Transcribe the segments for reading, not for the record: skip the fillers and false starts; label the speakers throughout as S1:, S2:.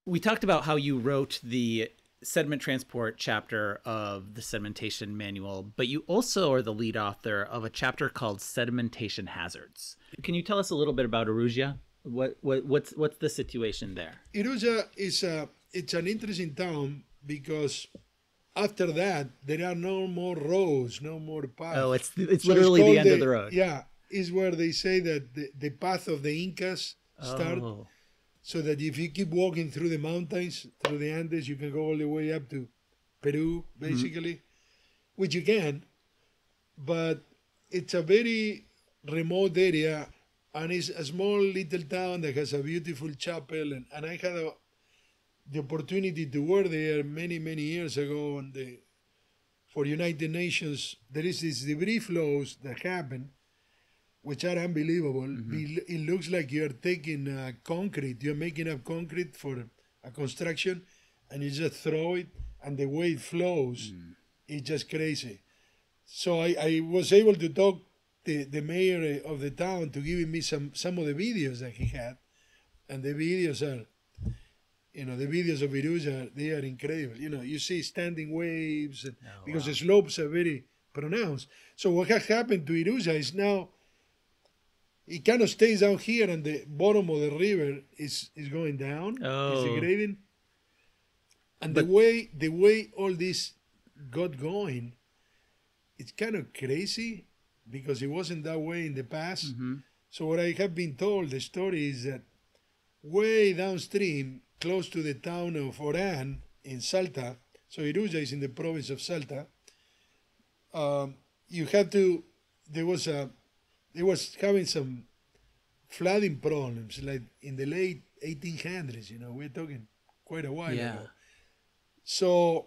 S1: We talked about how you wrote the sediment transport chapter of the Sedimentation Manual, but you also are the lead author of a chapter called Sedimentation Hazards. Can you tell us a little bit about Iruya? What's the situation there?
S2: Iruya it's an interesting town because after that there are no more roads, no more paths.
S1: Oh, it's literally the end of the road.
S2: Yeah, is where they say that the path of the Incas start.
S1: Oh.
S2: So that if you keep walking through the mountains, through the Andes, you can go all the way up to Peru, basically, which you can. But it's a very remote area, and it's a small little town that has a beautiful chapel. And I had the opportunity to work there many, many years ago for United Nations. There is these debris flows that happen, which are unbelievable. It looks like you're taking concrete, you're making up concrete for a construction, and you just throw it, and the way it flows, it's just crazy. So I was able to talk the mayor of the town to give me some of the videos that he had, and the videos are, the videos of Iruya, they are incredible. You see standing waves, because the slopes are very pronounced. So what has happened to Iruya is now, it kind of stays out here, and the bottom of the river is going down. It's degrading. And the way all this got going, it's kind of crazy because it wasn't that way in the past. So what I have been told, the story is that way downstream, close to the town of Oran in Salta, so Iruya is in the province of Salta, it was having some flooding problems, like in the late 1800s, we're talking quite a while ago. So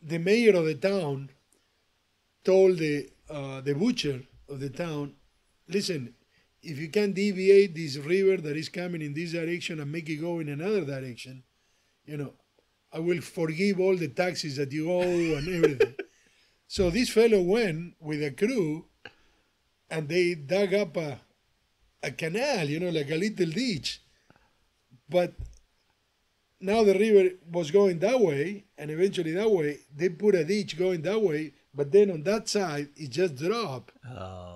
S2: the mayor of the town told the butcher of the town, listen, if you can deviate this river that is coming in this direction and make it go in another direction, I will forgive all the taxes that you owe and everything. So this fellow went with a crew, and they dug up a canal, like a little ditch. But now the river was going that way, and eventually that way. They put a ditch going that way, but then on that side, it just dropped.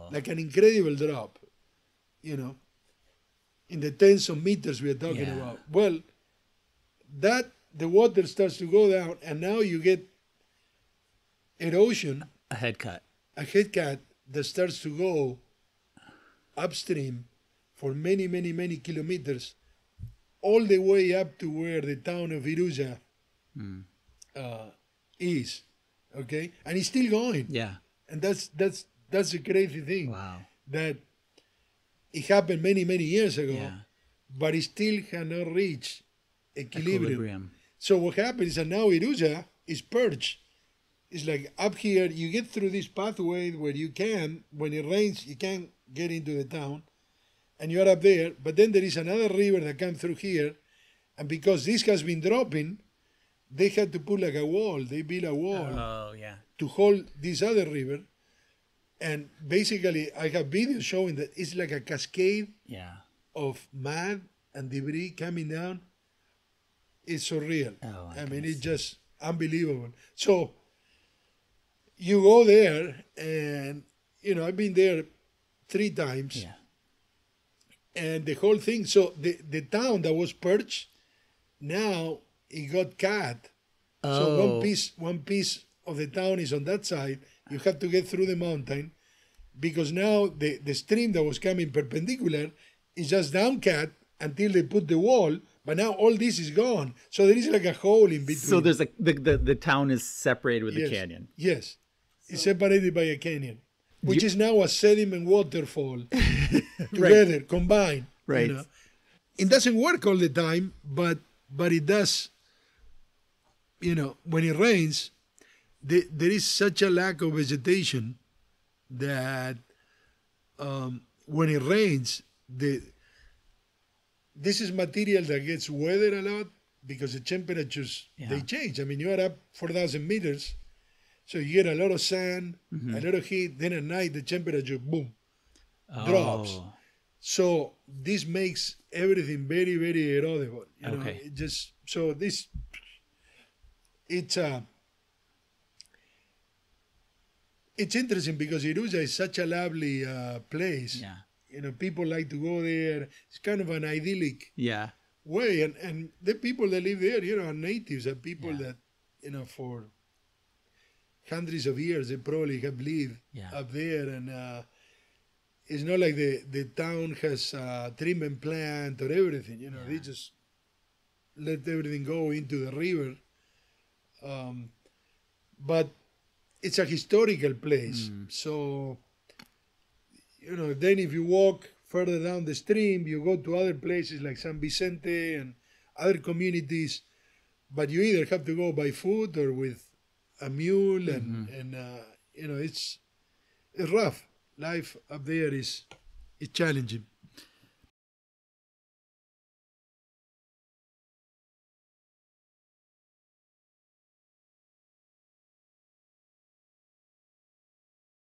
S2: Like an incredible drop, in the tens of meters we are talking about. Well, the water starts to go down, and now you get erosion.
S1: A head cut
S2: that starts to go upstream for many, many, many kilometers, all the way up to where the town of Iruya is, okay? And it's still going.
S1: Yeah.
S2: And that's a crazy thing.
S1: Wow.
S2: That it happened many, many years ago, but it still cannot reach equilibrium. So what happens is that now Iruya is perched. It's like up here, you get through this pathway where you can, when it rains, you can't get into the town, and you are up there, but then there is another river that comes through here, and because this has been dropping, they had to put like a wall. They built a wall to hold this other river, and basically I have videos showing that it's like a cascade of mud and debris coming down. It's surreal. I mean, it's just unbelievable. So you go there, and I've been there 3 times, and the whole thing. So the town that was perched, now it got cut. So one piece of the town is on that side. You have to get through the mountain, because now the stream that was coming perpendicular is just down cut until they put the wall. But now all this is gone. So there is like a hole in between.
S1: So there's the town is separated with a canyon.
S2: Yes. It's separated by a canyon, which is now a sediment waterfall together, combined.
S1: Right.
S2: It doesn't work all the time, but it does. When it rains, there is such a lack of vegetation that when it rains, this is material that gets weathered a lot because the temperatures, they change. I mean, you are up 4,000 meters, so you get a lot of sand, a lot of heat. Then at night, the temperature, boom, drops. So this makes everything very, very erodible. You know,
S1: Okay.
S2: it just so this it's interesting because Iruya is such a lovely place.
S1: Yeah.
S2: You know, people like to go there. It's kind of an idyllic
S1: Yeah.
S2: way, and the people that live there, you know, are natives, are people
S1: Yeah.
S2: that, you know, for hundreds of years they probably have lived
S1: Yeah.
S2: up there, and it's not like the town has a treatment plant or everything. You know, they just let everything go into the river. But it's a historical place, so you know. Then if you walk further down the stream, you go to other places like San Vicente and other communities, but you either have to go by foot or with a mule, and you know, it's rough. Life up there is challenging.